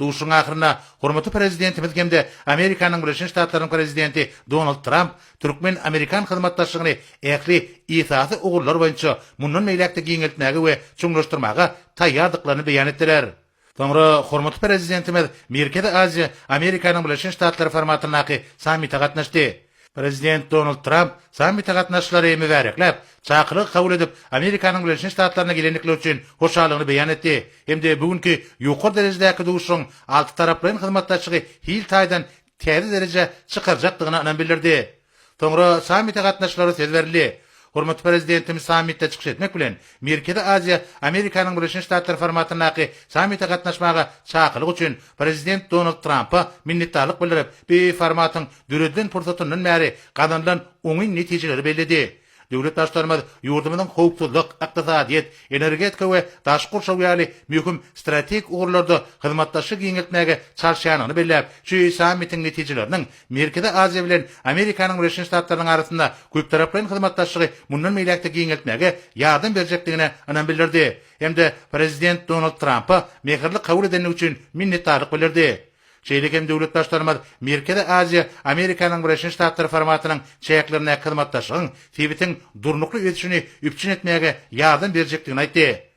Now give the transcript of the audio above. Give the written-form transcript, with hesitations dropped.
Duşun ahırına hormatly prezidentimiz hemde Amerikanyň Birleşik Ştatlarynyň prezidenti Donald Trump Türkmen Amerikan hyzmatdaşlygyny ähli ýetasy ugurlar boýunça mundan meýlekde giňeltmäge we çuňlaşdyrmaga taýýardyklaryny beýan etdiler. Sonra hormatly prezidentimiz Merkezi Aziýa Amerikanyň Birleşik Ştatlary formatynaky sammitde gatnaşdy. Prezident Donald Trump sammitde gatnaşyklary mübareklep, çakyryk kabul edip Amerikanyň Birleşik Ştatlaryna gelenlikler üçin hoşallygyny beýan etdi. Hemde bugünkü ýokary derejedäki duşuň alty taraplaryň hyzmatdaşlygy hil taýdan täze dereje çykarjakdygyna inan bildirdi. Sonra sammitde gatnaşyklara söz berildi. Hormatly prezidentimiz sammitde çykyş etmek bilen Merkezi Aziýa Amerikanyň Birleşik Ştatlary formatynaky sammitde gatnaşmaga çakyryk üçin prezident Donald Trump'a minnetdarlyk bildirip, bu formatyň düreden pursatyndan bäri gazanylan oňy netijeleri bellidi. Döwlet başlarymyz ýurdumyzyň howpsuzlyk, ykdysadyýet, energetika we daşky şowýaly möhüm strategik ugurlarda hyzmatdaşlyk giňeltmäge çarşýanyny belläp, şu sammitiň netijeleriniň Merkezi Aziýa bilen Amerikanyň Birleşik Ştatlarynyň arasynda köp taraply hyzmatdaşlygy mundan meýlekde giňeltmäge ýardam berjekdigine inan bildirdi. Hemde prezident Donald Trump'a mehirli kabul edeni üçin minnetdarlyk bildirdi. Şeýlekem döwlet başlarymyz Merkezi Aziýa Amerikanyň Birleşik Ştatlary formatynyň çäklerine hyzmatdaşlygyň sebitiň durnukly ötüşini üpçün etmäge ýardam berjekdigini aýtdy.